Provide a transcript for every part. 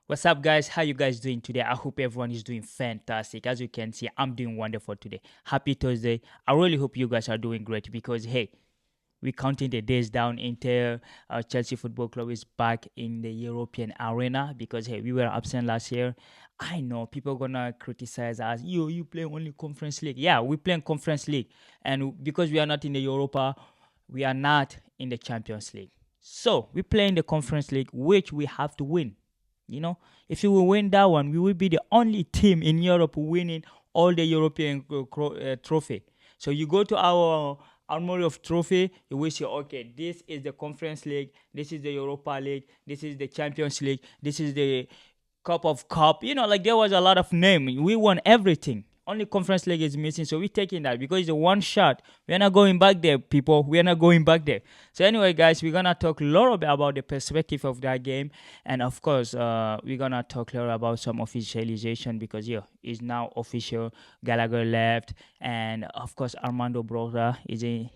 What's up, guys? How you guys doing today? I hope everyone is doing fantastic. As you can see, I'm doing wonderful today. Happy Thursday. I really hope you guys are doing great because hey, we're counting the days down until Chelsea Football Club is back in the European arena because hey, we were absent last year. I know people gonna criticize us. You play only Conference League. Yeah, we play in Conference League, and because we are not in the Europa, we are not in the Champions League. So we play in the Conference League, which we have to win. You know, if you will win that one, we will be the only team in Europe winning all the European trophy. So you go to our armory of trophy, you will say, okay, this is the Conference League, this is the Europa League, this is the Champions League, this is the Cup of Cup. You know, like there was a lot of name. We won everything. Only Conference League is missing, so we're taking that because it's a one shot. We're not going back there, people. We're not going back there. So anyway, guys, we're gonna talk a lot about the perspective of that game, and of course, we're gonna talk a lot about some officialization because yeah, it's now official. Gallagher left, and of course, Armando Broza is a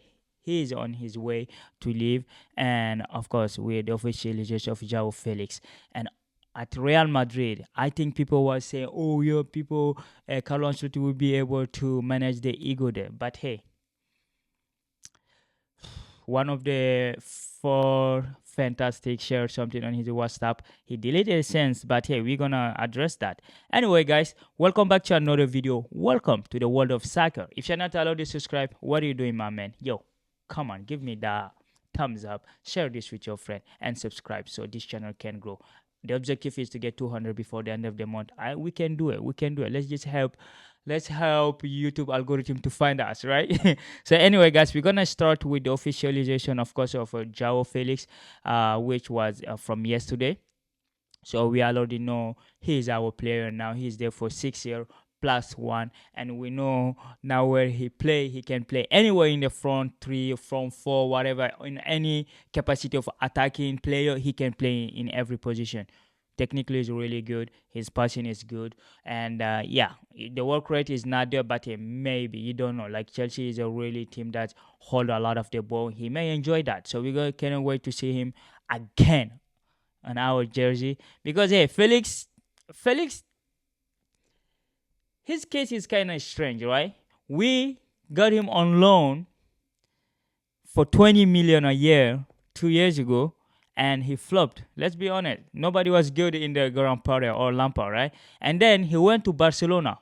he is on his way to leave, and of course, with the officialization of João Felix, and at Real Madrid, I think people were saying, "Oh, yeah, people, Carlo Ancelotti will be able to manage the ego there." But hey, one of the four fantastic shared something on his WhatsApp. He deleted it since, but hey, we're gonna address that. Anyway, guys, welcome back to another video. Welcome to the world of soccer. If you're not allowed to subscribe, what are you doing, my man? Yo, come on, give me the thumbs up, share this with your friend, and subscribe so this channel can grow. The objective is to get 200 before the end of the month. We can do it. We can do it. Let's help YouTube algorithm to find us, right? So anyway, guys, we're gonna start with the officialization, of course, of João Felix, which was from yesterday. So we already know he's our player now. He's there for 6 years plus one, and we know now where he can play anywhere in the front three, front four, whatever, in any capacity of attacking player. He can play in every position. Technically, he's really good. His passing is good, and yeah, the work rate is not there, but maybe you don't know. Like Chelsea is a really team that hold a lot of the ball. He may enjoy that, so we cannot wait to see him again on our jersey because hey, Felix, his case is kind of strange, right? We got him on loan for 20 million a year 2 years ago, and he flopped. Let's be honest, nobody was good in the Grand Prix or Lampa, right? And then he went to Barcelona.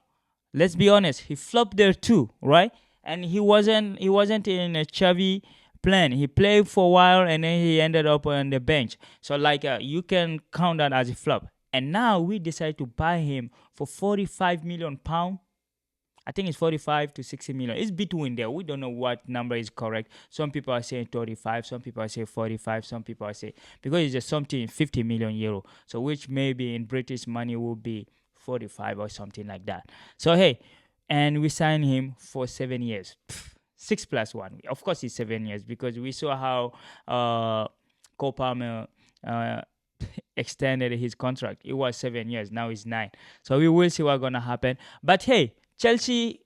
Let's be honest, he flopped there too, right? And he wasn't in a Xavi plan. He played for a while and then he ended up on the bench. So like you can count that as a flop. And now we decide to buy him for 45 million pound. I think it's 45 to 60 million. It's between there. We don't know what number is correct. Some people are saying 35, some people are saying 45, some people are saying because it's just something 50 million euro. So which maybe in British money will be 45 or something like that. So hey, and we signed him for 7 years. 6 plus 1. Of course it's 7 years because we saw how Cole Palmer extended his contract. It was 7 years. Now it's 9. So we will see what's gonna happen. But hey, Chelsea,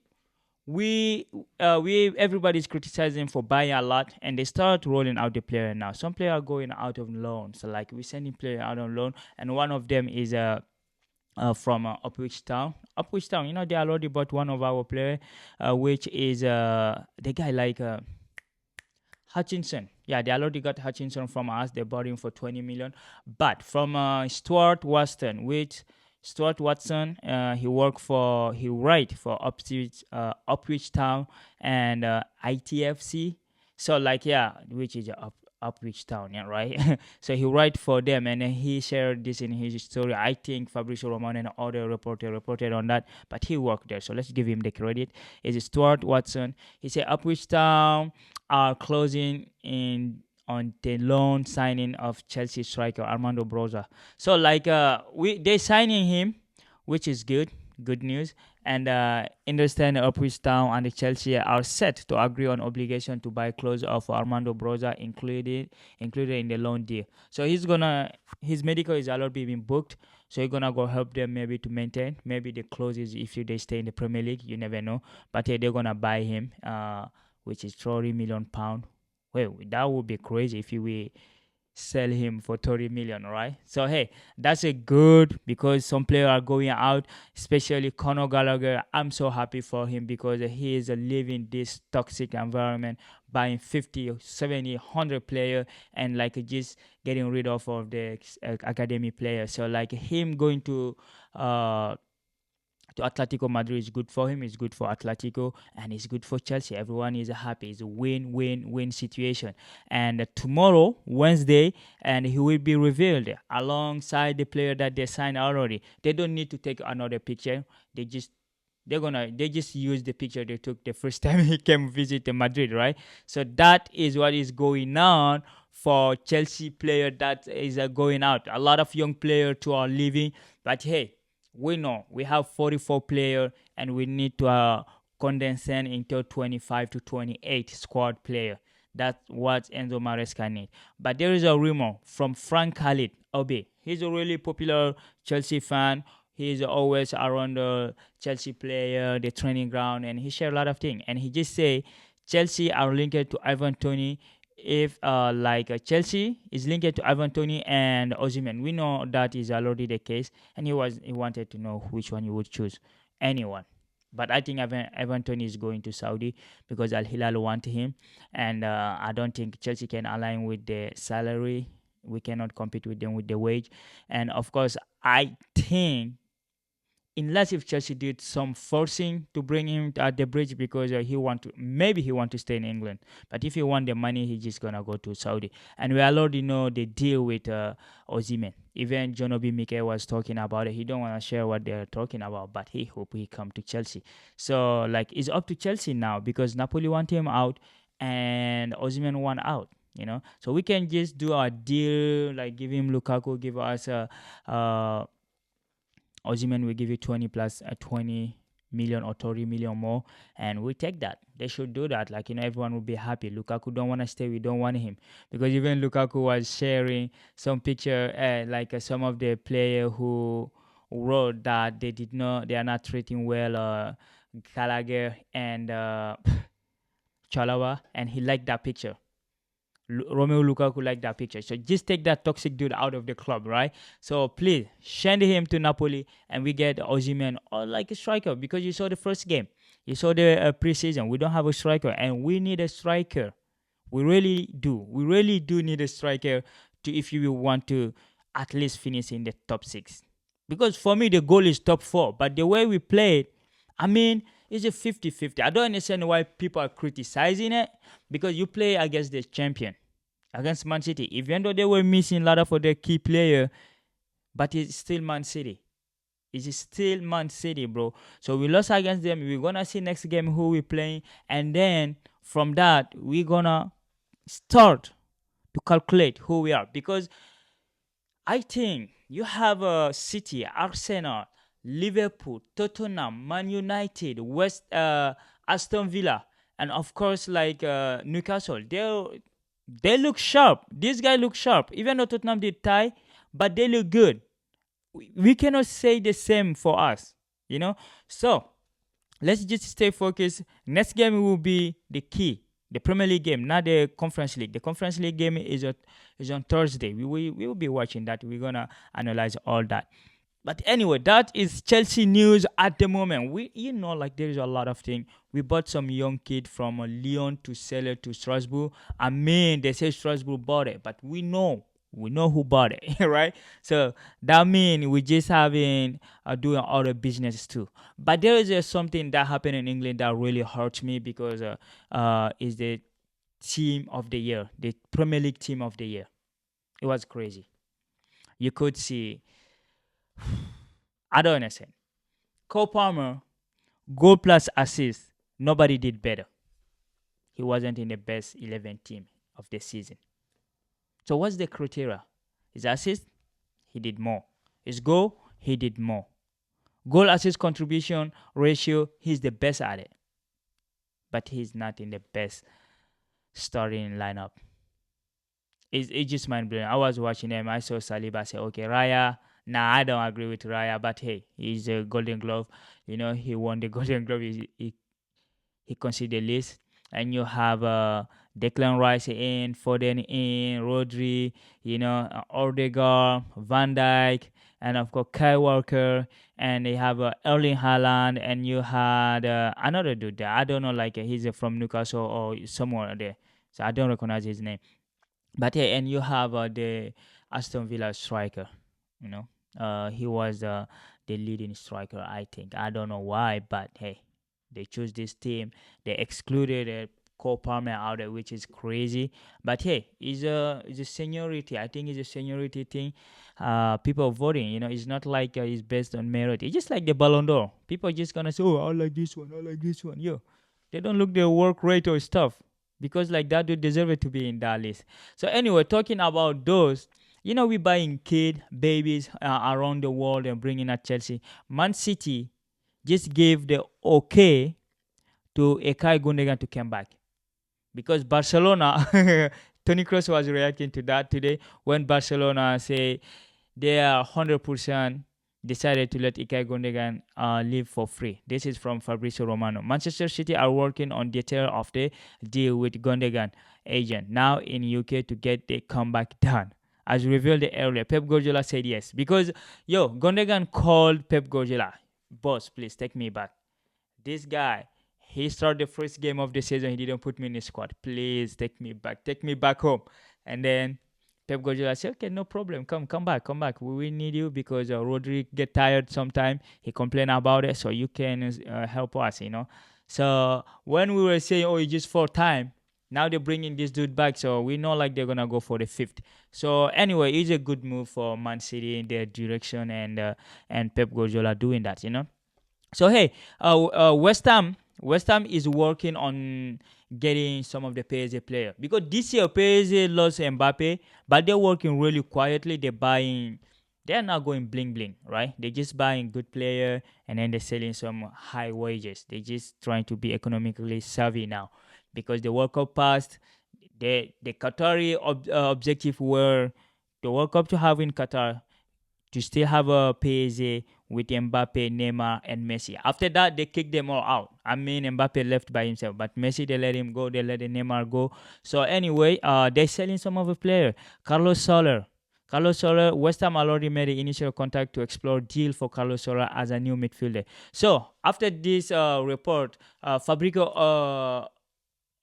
we everybody's criticizing for buying a lot, and they start rolling out the player now. Some players are going out of loan, so like we sending player out on loan, and one of them is from Upwich Town. Upwich Town, you know, they already bought one of our player, which is the guy like Hutchinson. Yeah, they already got Hutchinson from us. They bought him for 20 million. But from Stuart Watson, which Stuart Watson, he write for Upwich Town and ITFC. So like yeah, which is Upwich Town, yeah, right? So he write for them, and then he shared this in his story. I think Fabrizio Romano and other reporter reported on that, but he worked there, so let's give him the credit. It's Stuart Watson. He said Upwich Town are closing in on the loan signing of Chelsea striker Armando Broza. So like they signing him, which is good news. And understand Upwich Town and the Chelsea are set to agree on obligation to buy clothes of Armando Broza included in the loan deal. So his medical is already been booked. So he's gonna go help them maybe to maintain. Maybe the clauses if they stay in the Premier League, you never know. But they're gonna buy him, which is 30 million pound. Well, that would be crazy if we sell him for 30 million, right? So hey, that's a good, because some players are going out, especially Conor Gallagher. I'm so happy for him because he is living this toxic environment, buying 50, 70, 100 player, and like just getting rid of the academy players. So like him going uh to Atletico Madrid is good for him, it's good for Atletico, and it's good for Chelsea. Everyone is happy. It's a win-win-win situation. And tomorrow, Wednesday, and he will be revealed alongside the player that they signed already. They don't need to take another picture. They just use the picture they took the first time he came visit Madrid, right? So that is what is going on for Chelsea player that is going out. A lot of young players too are leaving, but hey, we know we have 44 players and we need to condense it into 25 to 28 squad player. That's what Enzo Maresca need. But there is a rumor from Frank Khalid Obe. He's a really popular Chelsea fan. He's always around the Chelsea player, the training ground, and he share a lot of things. And he just say Chelsea are linked to Ivan Toney. If Chelsea is linked to Ivan Toney and Osimhen, we know that is already the case, and he wanted to know which one you would choose, anyone. But I think Ivan Toney is going to Saudi because Al Hilal want him, and I don't think Chelsea can align with the salary. We cannot compete with them with the wage, and of course, I think unless if Chelsea did some forcing to bring him at the bridge because he want to stay in England. But if he want the money, he just gonna go to Saudi. And we already know the deal with Osimhen. Even John Obi Mikel was talking about it. He don't want to share what they're talking about, but he hope he come to Chelsea. So like it's up to Chelsea now because Napoli want him out and Osimhen want out. So we can just do our deal, like give him Lukaku, give us a Osimhen will give you 20 plus 20 million or 30 million more, and we take that. They should do that. Everyone will be happy. Lukaku don't want to stay. We don't want him because even Lukaku was sharing some picture, some of the player who wrote that they are not treating well Gallagher and Chalawa, and he liked that picture. Romelu Lukaku like that picture. So just take that toxic dude out of the club, right? So please send him to Napoli and we get Osimhen or like a striker because you saw the first game. You saw the preseason. We don't have a striker and we need a striker. We really do. We really do need a striker if you want to at least finish in the top 6. Because for me, the goal is top 4. But the way we played, it's a 50-50. I don't understand why people are criticizing it because you play against the champion, against Man City. Even though they were missing a lot of their key players, but it's still Man City. It's still Man City, bro. So we lost against them. We're going to see next game who we're playing. And then from that, we're going to start to calculate who we are. Because I think you have City, Arsenal, Liverpool, Tottenham, Man United, Aston Villa, and of course Newcastle. They look sharp. These guys look sharp. Even though Tottenham did tie, but they look good. We cannot say the same for us, So let's just stay focused. Next game will be the key. The Premier League game, not the Conference League. The Conference League game is on Thursday. We will be watching that. We're going to analyze all that. But anyway, that is Chelsea news at the moment. There is a lot of things. We bought some young kid from Lyon to sell it to Strasbourg. They say Strasbourg bought it, but we know who bought it, right? So that means we just doing other business too. But there is something that happened in England that really hurts me because is the team of the year, the Premier League team of the year. It was crazy. You could see. I don't understand. Cole Palmer, goal plus assist, nobody did better. He wasn't in the best 11 team of the season. So what's the criteria? His assist, he did more. His goal, he did more. Goal assist contribution ratio, he's the best at it. But he's not in the best starting lineup. It's just mind-blowing. I was watching him. I saw Saliba. I said, okay, Raya. Nah, I don't agree with Raya, but hey, he's a Golden Glove. He won the Golden Glove. He considered list. And you have Declan Rice in, Foden in, Rodri, Odegaard, Van Dijk, and of course Kyle Walker, and they have Erling Haaland, and you had another dude there. I don't know, like he's from Newcastle or somewhere there, so I don't recognize his name. But yeah, and you have the Aston Villa striker. You know, he was the leading striker. I think I don't know why, but hey, they chose this team. They excluded Cole Palmer out of, which is crazy. But hey, it's a seniority. I think it's a seniority thing. People voting. It's not like it's based on merit. It's just like the Ballon d'Or. People are just gonna say, "Oh, I like this one. I like this one." Yo, they don't look their work rate or stuff because like that dude deserve it to be in that list. So anyway, talking about those, we buying babies around the world and bringing at Chelsea. Man City just gave the okay to Ekay Gundogan to come back because Barcelona. Tony Kroos was reacting to that today when Barcelona say they are 100% decided to let Ilkay Gundogan leave for free. This is from Fabrizio Romano. Manchester City are working on detail of the deal with Gundogan agent now in UK to get the comeback done. As revealed earlier, Pep Guardiola said yes because Gundogan called Pep Guardiola, boss, please take me back. This guy, he started the first game of the season. He didn't put me in the squad. Please take me back home. And then Pep Guardiola said, okay, no problem. Come back. We need you because Rodri get tired sometime. He complain about it, so you can help us. So when we were saying, oh, it's just for time, now they're bringing this dude back, so we know like they're gonna go for the fifth. So anyway, it's a good move for Man City in their direction and Pep Guardiola doing that. So hey, West Ham is working on getting some of the PSG player because this year PSG lost Mbappé, but they're working really quietly. They're not going bling bling, right? They're just buying good player and then they're selling some high wages. They're just trying to be economically savvy now because the World Cup passed. The Qatari objective were the World Cup to have in Qatar to still have a PSG with Mbappe, Neymar, and Messi. After that, they kicked them all out. I mean, Mbappe left by himself, but Messi, they let him go. They let Neymar go. So anyway, they're selling some of the player. Carlos Soler. West Ham already made the initial contact to explore deal for Carlos Soler as a new midfielder. So after this report, Fabrico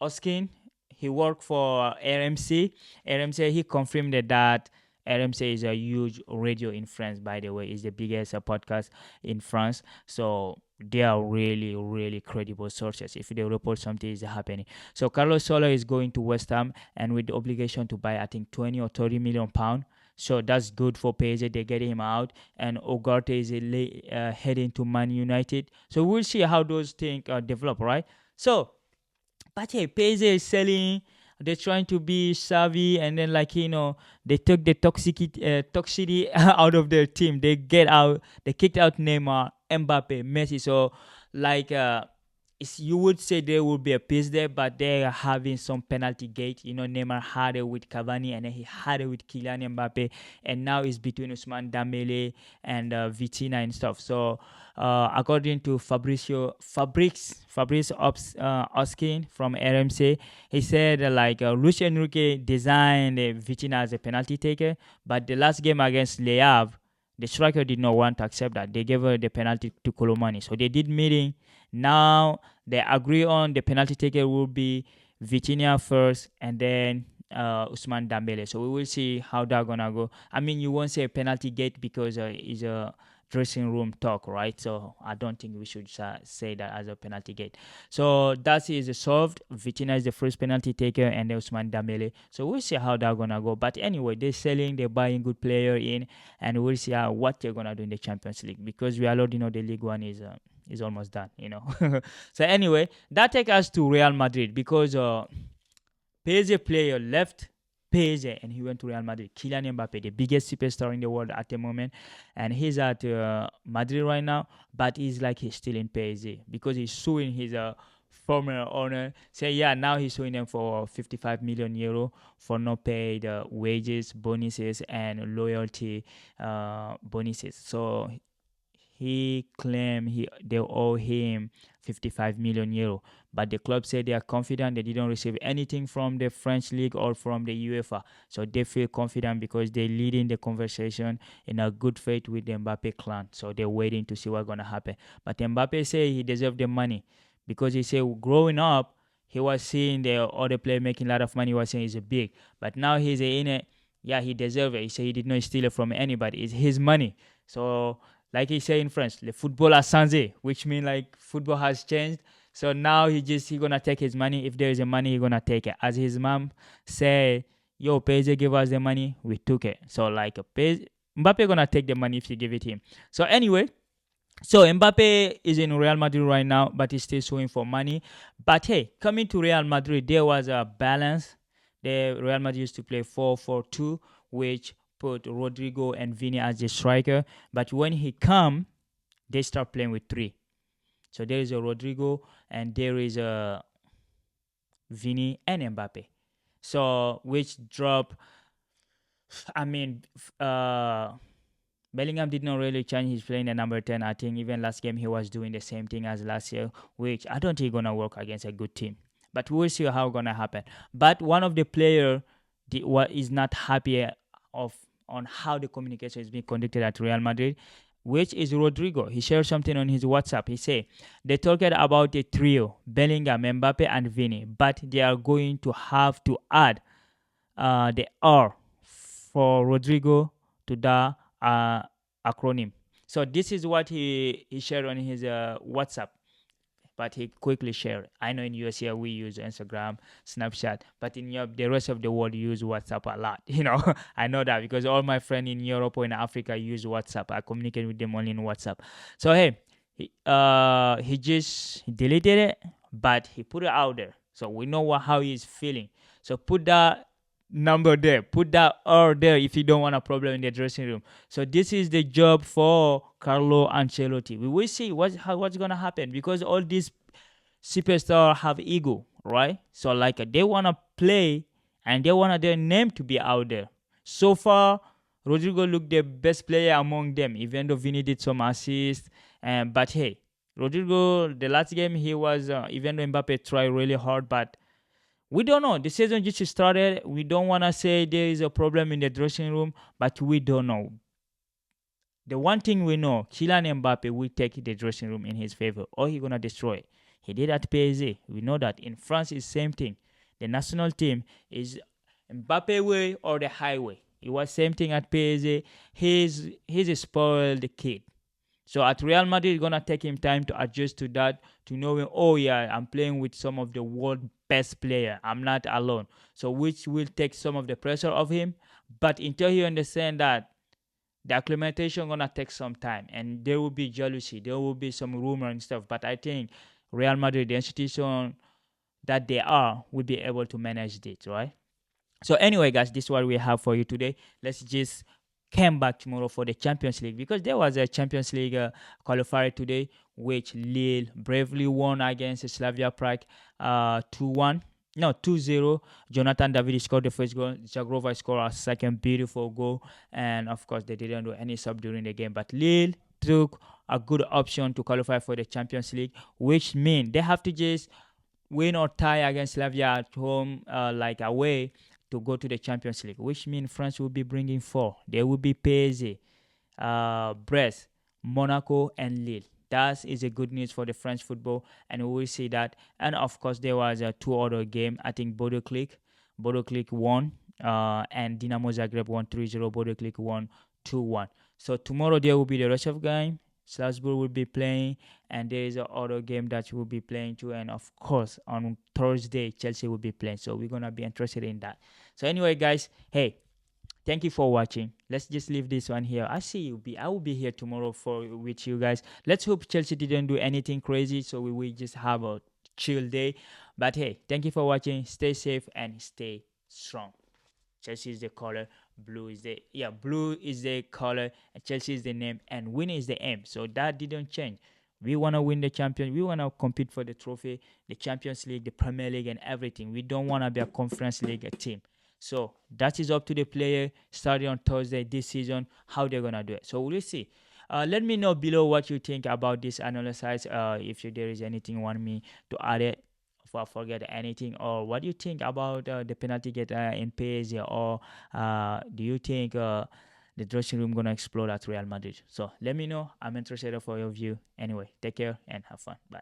Oskin, he worked for RMC. RMC, he confirmed that RMC is a huge radio in France, by the way. It's the biggest podcast in France. So they are really, really credible sources. If they report something is happening. So Carlos Soler is going to West Ham and with the obligation to buy, I think, 20 or 30 million pounds. So that's good for PSG. They get him out. And Ugarte is heading to Man United. So we'll see how those things develop, right? So, but hey, PSG is selling. They're trying to be savvy, and then they took the toxicity out of their team. They kicked out Neymar, Mbappe, Messi. So you would say there would be a peace there, but they are having some penalty gate. Neymar had it with Cavani, and then he had it with Kylian Mbappe, and now it's between Ousmane Dembele and Vitinha and stuff. So, according to Fabrice Oskin from RMC, he said Luis Enrique designed Vitinha as a penalty taker, but the last game against Le Havre, the striker did not want to accept that. They gave the penalty to Colomani. So they did meeting. Now they agree on the penalty taker will be Vitinha first and then Ousmane Dembele. So we will see how that's gonna go. I mean, you won't say a penalty gate because it's a dressing room talk, right? So I don't think we should say that as a penalty gate. So that is solved. Vitinha is the first penalty taker and then Ousmane Dembele. So we'll see how that's gonna go. But anyway, they're buying good player in, and we'll see what they're gonna do in the Champions League because we already know the League One is almost done. So anyway, that takes us to Real Madrid because PSG player left PSG and he went to Real Madrid. Kylian Mbappé, the biggest superstar in the world at the moment, and he's at Madrid right now, but he's still in PSG because he's suing his former owner. Now he's suing them for 55 million euro for not paid wages, bonuses, and loyalty bonuses. So he claimed they owe him 55 million euro. But the club said they are confident they didn't receive anything from the French league or from the UEFA. So they feel confident because they're leading the conversation in a good faith with the Mbappe clan. So they're waiting to see what's gonna happen. But Mbappe say he deserves the money because he said growing up he was seeing the other player making a lot of money. He was saying he's a big, but now he's in it. Yeah, he deserves it. He said he did not steal it from anybody. It's his money. So like he say in French, le football a changé, which means like football has changed. So now he gonna take his money. If there is a money, he gonna take it. As his mom say, yo, PSG give us the money, we took it. So like Mbappe gonna take the money if you give it him. So anyway, so Mbappe is in Real Madrid right now, but he's still suing for money. But hey, coming to Real Madrid, there was a balance. The Real Madrid used to play 4-4-2, which put Rodrygo and Vini as the striker. But when he come, they start playing with three. So there is a Rodrygo and there is a Vini and Mbappe. So which drop? I mean, Bellingham did not really change his playing the number 10. I think even last game he was doing the same thing as last year, which I don't think gonna work against a good team. But we'll see how gonna happen. But one of the player is not happy on how the communication is being conducted at Real Madrid, which is Rodrygo. He shared something on his WhatsApp. He said they talked about a trio: Bellingham, Mbappe, and Vini, but they are going to have to add the R for Rodrygo to the acronym. So this is what he shared on his WhatsApp, but he quickly shared. I know in US here we use Instagram, Snapchat, but in Europe, the rest of the world use WhatsApp a lot. I know that because all my friends in Europe or in Africa use WhatsApp. I communicate with them only in WhatsApp. So hey, he just deleted it, but he put it out there. So we know how he's feeling. So put that number there, put that R there if you don't want a problem in the dressing room. So this is the job for Carlo Ancelotti. We will see what's gonna happen because all these superstars have ego, right? So like they wanna play and they want their name to be out there. So far, Rodrygo looked the best player among them, even though Vini did some assists. But hey, Rodrygo, the last game he was, even though Mbappe tried really hard, but we don't know. The season just started. We don't want to say there is a problem in the dressing room, but we don't know. The one thing we know, Kylian Mbappe will take the dressing room in his favor, or he's going to destroy it. He did at PSG. We know that. In France, it's the same thing. The national team is Mbappe way or the highway. It was same thing at PSG. He's a spoiled kid. So at Real Madrid, it's going to take him time to adjust to that, to knowing, oh yeah, I'm playing with some of the world best player. I'm not alone. So which will take some of the pressure off him. But until he understands that the acclimatation going to take some time and there will be jealousy, there will be some rumor and stuff. But I think Real Madrid, the institution that they are, will be able to manage this, right? So anyway, guys, this is what we have for you today. Let's just come back tomorrow for the Champions League because there was a Champions League qualifier today, which Lille bravely won against Slavia Prague 2-1. No, 2-0. Jonathan David scored the first goal. Zagrova scored a second beautiful goal. And of course, they didn't do any sub during the game. But Lille took a good option to qualify for the Champions League, which means they have to just win or tie against Slavia at home, like away, to go to the Champions League, which means France will be bringing four. There will be PSG, Brest, Monaco, and Lille. That is a good news for the French football, and we will see that. And of course, there was a two other game. I think Bodo Click won, and Dinamo Zagreb won 3-0. Bodo Click won 2-1. So tomorrow there will be the rest of the game. Salzburg will be playing, and there is another game that will be playing too. And of course, on Thursday, Chelsea will be playing. So we're gonna be interested in that. So anyway, guys, hey, thank you for watching. Let's just leave this one here. I will be here tomorrow with you guys. Let's hope Chelsea didn't do anything crazy, so we will just have a chill day. But hey, thank you for watching. Stay safe and stay strong. Chelsea is the color, blue is the color, and Chelsea is the name, and win is the aim. So that didn't change. We want to win the champion. We want to compete for the trophy, the Champions League, the Premier League, and everything. We don't want to be a Conference League team. So that is up to the player starting on Thursday this season, how they're going to do it. So we'll see. Let me know below what you think about this analysis. If there is anything you want me to add it, if I forget anything, or what do you think about the penalty get in PSG, or do you think the dressing room gonna explode at Real Madrid? So let me know. I'm interested for your view. Anyway, take care and have fun. Bye.